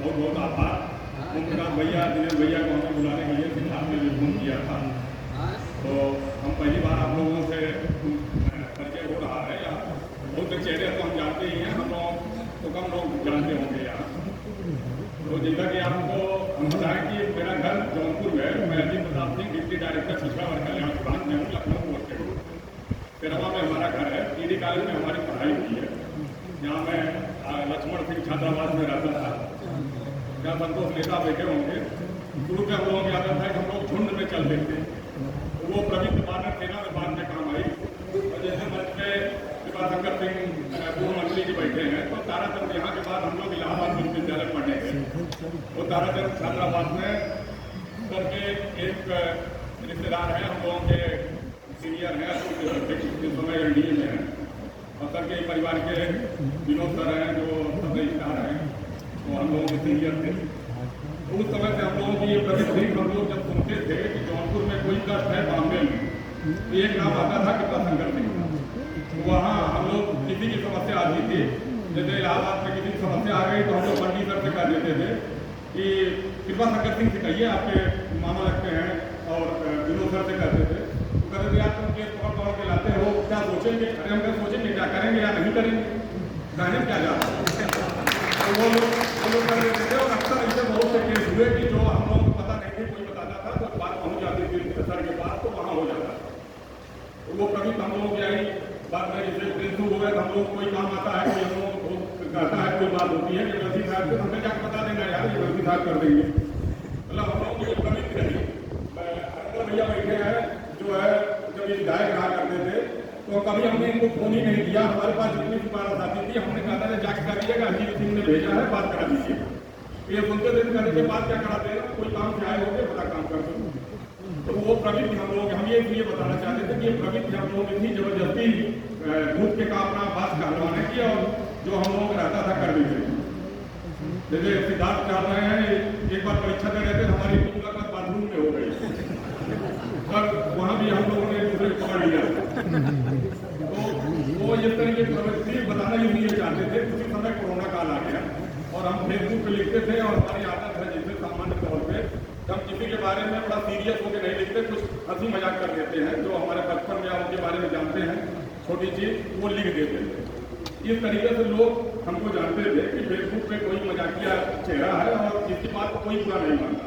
बहुत बहुत आभार। ओम प्रकाश भैया, दिनेश भैया को हमें बुलाने के लिए फिर आपने भी फोन किया था, तो हम पहली बार आप लोगों से परिचय हो रहा है। या बहुत से चेहरे तो हम जानते ही हैं, हम लोग तो कम लोग जानते होंगे यहाँ। तो जैसा कि आपको हम बताएं कि मेरा घर जौनपुर में है। मैं अजीत प्रताप सिंह, डिप्टी डायरेक्टर पिछड़ा वर्ग कल्याण विभाग में हूँ, लखनऊ पोस्ट के हूँ। तेरहवा में हमारा घर है। टीडी कॉलेज में हमारी पढ़ाई हुई है। यहाँ मैं लक्ष्मण सिंह छात्रावास में रहता था। क्या संतोष नेता बैठे होंगे। शुरू में हम लोगों की आदत है कि हम लोग झुंड में चलते थे। वो प्रवीण कुमार सेना में बाद में काम आई। और जैसे मंच पे कृपाशंकर सिंह पूर्व मंत्री जी बैठे हैं, तो ताराचंद यहाँ के बाद हम लोग इलाहाबाद विश्वविद्यालय पढ़ने गए। वो ताराचंद छात्रावास में सर के एक रिश्तेदार हैं, हम लोगों के सीनियर हैं, इस समय एनडीए में हैं। और सर के परिवार के विनोद सर हैं, जो सब स्टार हैं, तो हम लोगों के सीनियर थे। तो उस समय से हम लोगों की ये प्रतिनिधि हम लोग जब सुनते थे कि जौनपुर में कोई कष्ट है बॉम्बे में, तो एक नाम आता था कृपाशंकर सिंह। वहाँ हम लोग किसी की समस्या आती थी, जैसे इलाहाबाद में किसी की समस्या आ गई तो हम लोग पंडित सर से कह देते थे कि कृपाशंकर सिंह से कहिए, आपके मामा लगते हैं। और विनोद सर से कहते थे, तो कहते थे यार तुम केस पकड़ के लाते हो, क्या सोचेंगे? अरे हम क्या सोचेंगे, क्या करेंगे या नहीं करेंगे, कहने क्या जा रहा है। तो वो लोग कर देते थे। और अक्सर ऐसे बहुत से केस हुए कि जो हम लोगों को पता नहीं थे, कोई बताता था तो बात पहुँच जाती थी सर के पास, तो वहाँ हो जाता था। तो वो कभी हम लोग की आई बात में जैसे टेंशन हो गया, हम लोग कोई काम आता है, कोई हम लोग को कहता है, कोई बात होती है कि गलती साहब को हमें जाकर बता देना यार, ये गलती साहब कर देंगे। मतलब हम लोग की कमी रही। भैया बैठे हैं, जो है जब ये विधायक रहा करते थे, तो कभी हमने इनको फोन ही नहीं किया। हमारे पास जितनी सिफारिश आती थी, हमने कहा था जाके कर दीजिएगा, अजीत सिंह ने भेजा है, बात करा दीजिए। ये सुनते थे, कहने के बाद क्या करा देगा, कोई काम से आए होंगे, बड़ा काम कर दो। तो वो प्रवृत्ति हम ये इसलिए बताना चाहते थे कि ये प्रवृत्ति हम लोगों की जबरदस्ती दूध के का अपना बात कहलवाने की, और जो हम लोगों का रहता था कर देते थे। जैसे सिद्धार्थ चाह रहे हैं, एक बार परीक्षा दे रहे थे, हमारी मुलाकात बाथरूम में हो गई, और वहाँ भी हम लोगों ने दूसरे को पकड़ लिया। तो वो इस तरह की प्रवृत्ति बताना इसलिए चाहते थे। उसी समय कोरोना काल आ गया और हम फेसबुक पे लिखते थे, और हमारी आदत है जैसे सामान्य तौर पे हम किसी के बारे में बड़ा सीरियस होकर नहीं लिखते, कुछ हंसी मजाक कर देते हैं, जो हमारे बचपन में उनके बारे में जानते हैं छोटी चीज, वो लिख देते थे। इस तरीके से लोग हमको जानते थे कि फेसबुक पे कोई मजाकिया चेहरा है, और इसकी बात को कोई बुरा नहीं मानता।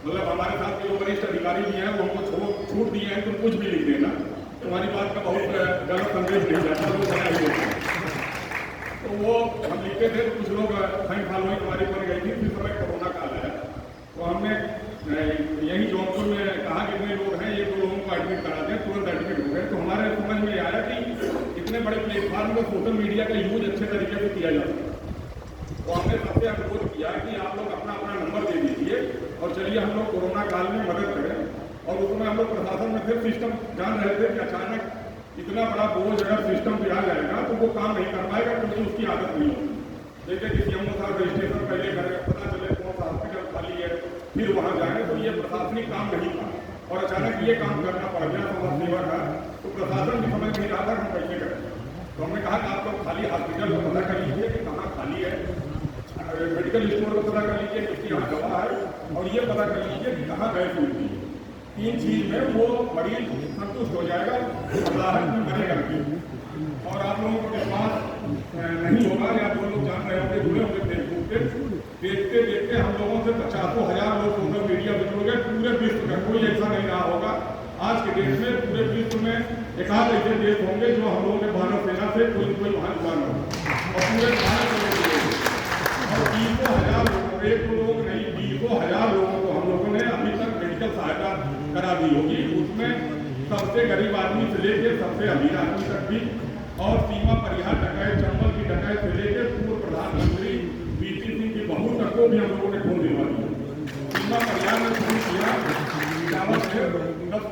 मतलब हमारे साथ जो वरिष्ठ अधिकारी भी हैं, वो हमको छूट दिए हैं, तुम कुछ भी लिख देना, तुम्हारी बात का बहुत गलत संदेश नहीं जाता, वो बना ही देते। तो वो हम लिखते थे, तो कुछ लोग फैन फॉलोइंग हमारी बन गई थी। इस समय कोरोना काल है, तो हमने यही जौनपुर में कहा कि इतने लोग हैं, एक दो लोगों को एडमिट करा दें, तुरंत एडमिट हो गए। तो हमारे समझ में आया कि इतने बड़े प्लेटफॉर्म में सोशल मीडिया का यूज अच्छे तरीके से किया जा सकता है। तो हमने सबसे अनुरोध किया कि आप लोग अपना अपना नंबर दे दीजिए, और चलिए हम लोग कोरोना काल में मदद करें। और उसमें हम लोग प्रशासन में फिर सिस्टम जान रहे थे कि अचानक इतना बड़ा बोझ अगर सिस्टम पे आ जाएगा तो वो काम नहीं कर पाएगा, क्योंकि उसकी आदत नहीं होगी। जैसे कि सीएमओ साहब रजिस्ट्रेशन पहले करें, पता चले कौन सा हॉस्पिटल खाली है, फिर वहाँ जाए, तो ये प्रशासनिक काम नहीं था। और अचानक ये काम करना पड़ गया समाज सेवा का, तो प्रशासन भी समझ नहीं रहा था हम कैसे करें। तो हमने कहा कि आप लोग खाली हॉस्पिटल को पता कर लीजिए कि कहाँ खाली है, मेडिकल स्टोर को पता कर लीजिए किसकी यहाँ दवा है, और ये पता कर लीजिए कि कहाँ गैस मिलती है। 3 चीज में वो मरीज संतुष्ट हो जाएगा, करेगा। और आप लोगों को विश्वास नहीं होगा, या जो लोग जान रहे होंगे, जुड़े होंगे फेसबुक पे, देखते देखते हम लोगों से 50,000 लोग सोशल मीडिया पे जुड़ गए। पूरे विश्व का कोई ऐसा नहीं रहा होगा आज के देश में, पूरे विश्व में एक आध ऐसे देश होंगे जो हम लोगों के भारत सेना से कोई वहां जुड़ा न हो, और पूरे भारत में 20,000 लोगों, एक लोग नहीं 20,000 लोगों को हम लोगों ने अभी तक मेडिकल सहायता करा दी होगी। उसमें सबसे गरीब आदमी से लेकर सबसे अमीर आदमी तक भी, और सीमा परिहार डकैत, चंबल की डकैत से लेकर पूर्व प्रधानमंत्री वीपी सिंह की बहू तक को भी हम लोगों ने खून दिलवा दिया। सीमा परिहार में खून किया,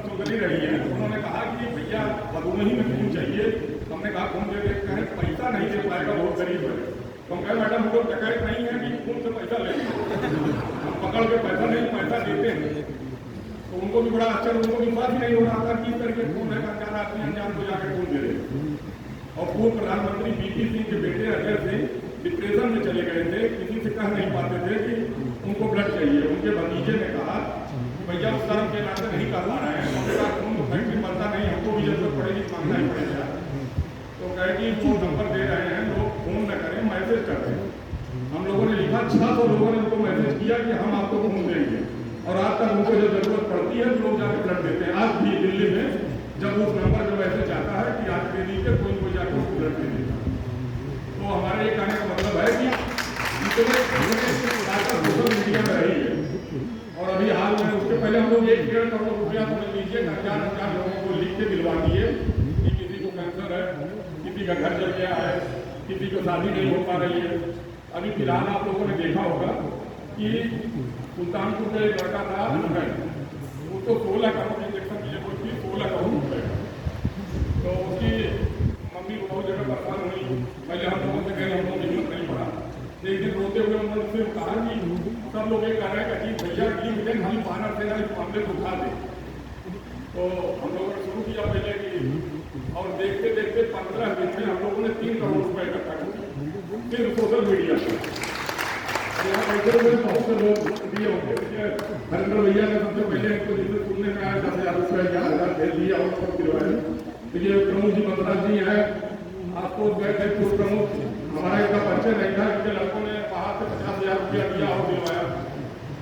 चुगली रही है। उन्होंने कहा कि भैया मधुमेही में खून चाहिए। हमने कहा खून दे देते हैं, पैसा नहीं दे पाएगा, बहुत गरीब है। तो हम कहे मैडम हम लोग डकैत नहीं है कि खून से पैसा लेंगे, हम पकड़ के पैसा नहीं, पैसा देते हैं। तो उनको भी बड़ा आश्चर्य, उनको विश्वास ही नहीं हो रहा था कि इस तरह के खून है, अनजान आदमी अनजान को जाकर खून दे रहे। और पूर्व प्रधानमंत्री वीपी सिंह के बेटे अजय सिंह डिप्रेशन में चले गए थे, किसी से कह नहीं पाते थे हम लोगों ने लिखा, 600 लोगों ने उनको मैसेज किया कि हम आपको खून देंगे, और आज तक उनको जो जरूरत पड़ती है लोग जाकर ब्लड देते हैं। आज भी दिल्ली में जब उस नंबर जो मैसेज आता है कि आज दे दीजिए, कोई जाकर उसको ब्लड दे देता है। तो हमारे ये कहने का मतलब है कि सोशल मीडिया में रही है। और अभी हाल में उसके पहले हम लोग 1-1.5 करोड़ रुपया समझ लीजिए 1000 लोगों को लिख के दिलवा दिए कि किसी को कैंसर है, किसी का घर जल गया है, किसी को शादी नहीं हो पा रही है। अभी फिलहाल आप लोगों ने देखा होगा कि सुल्तानपुर का एक लड़का था, वो तो 16 करोड़ इंजेक्शन की जरूरत थी, 16 करोड़ रुपए। तो उसकी मम्मी को बहुत जगह परेशान हुई। पहले हम लोगों से कहीं हम लोग हिम्मत नहीं पड़ा। एक दिन रोते हुए उन्होंने फिर कहा कि सब लोग ये कह रहे हैं कि भैया लिख दें, हम बानर सेना इस मामले को उठा दें। तो हम लोगों ने शुरू किया पहले कि, और देखते देखते 15 दिन में हम लोगों ने 3 करोड़ रुपए इकट्ठा कर दिया। फिर सोशल मीडिया यहाँ बैठे हुए बहुत से लोग दिए होंगे। हरिंद्र भैया ने सबसे पहले इनको जिसे सुनने में आया 10,000 रुपये 11,000 भेज दिया और सब दिलवाए। तो ये प्रमुख जी बंदराज जी हैं, आपको गए थे पूर्व प्रमुख, हमारा इसका परिचय नहीं था, इनके लड़कों ने बाहर से 50,000 रुपया दिया और दिलवाया।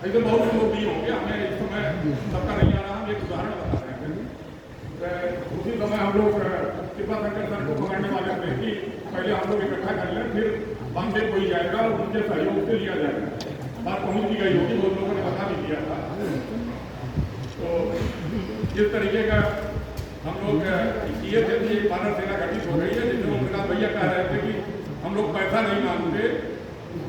ऐसे बहुत से लोग दिए होंगे, हमें इस समय सबका नहीं आ रहा, हम एक उदाहरण बता रहे हैं। उसी समय हम लोग कृपा शंकर सर को पकड़ने वाले थे कि पहले हम लोग इकट्ठा कर लें, फिर बंदे कोई जाएगा और उनके सहयोग से लिया जाएगा। बात पहुंच भी गई होगी, बहुत लोगों ने बता भी दिया था। तो इस तरीके का हम लोग किए थे कि बानर सेना गठित हो गई है, जिसमें उनका भैया कह रहे थे कि हम लोग पैसा नहीं मांगते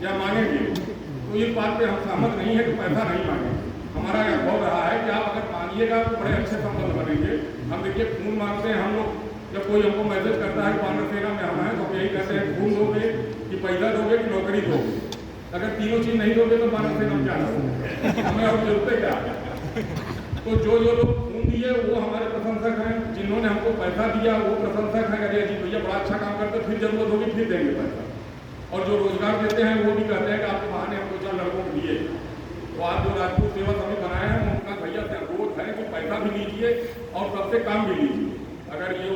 या मांगेंगे। तो इस बात पे हम सहमत नहीं है कि पैसा नहीं मांगेंगे। हमारा यह बहुत रहा है कि आप अगर मानिएगा तो बड़े अच्छे संबंध बनेंगे। हम देखिए खून मांगते हैं हम लोग, जब कोई हमको मैसेज करता है बानर सेना में हम हैं तो यही कहते हैं खून दोगे कि पैसा दोगे कि नौकरी दोगे। अगर तीनों चीज नहीं दोगे तो बानर सेना में क्या दोगे, हमें और जरूरत क्या। तो जो लोग खून दिए वो हमारे प्रशंसक हैं, जिन्होंने हमको पैसा दिया वो प्रशंसक हैं, अरे जी भैया बड़ा अच्छा काम करते, फिर जरूरत होगी फिर देंगे पैसा। और जो रोजगार देते हैं वो भी कहते हैं कि आपके बहाने हम 2-4 लड़कों को दिए। तो आप जो राजपूत सेवा समिति बनाए हैं उनका भैया से अनुरोध है कि पैसा भी लीजिए और सबसे काम भी लीजिए। अगर ये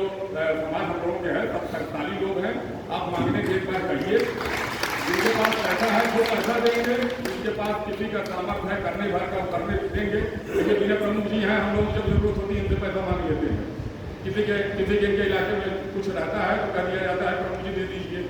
समाज हम लोगों के हैं, सब सरकारी लोग हैं, आप मांगने के एक बार कहिए। जिनके पास पैसा है वो पैसा देंगे, जिनके पास किसी का सामर्थ्य है करने भर का करने देंगे। देखिए मेरे प्रमुख जी हैं, हम लोग जब जरूरत होती है इनसे पैसा मांग लेते हैं। किसी के इनके इलाके में कुछ रहता है तो कह दिया जाता है प्रमुख जी दे दीजिए।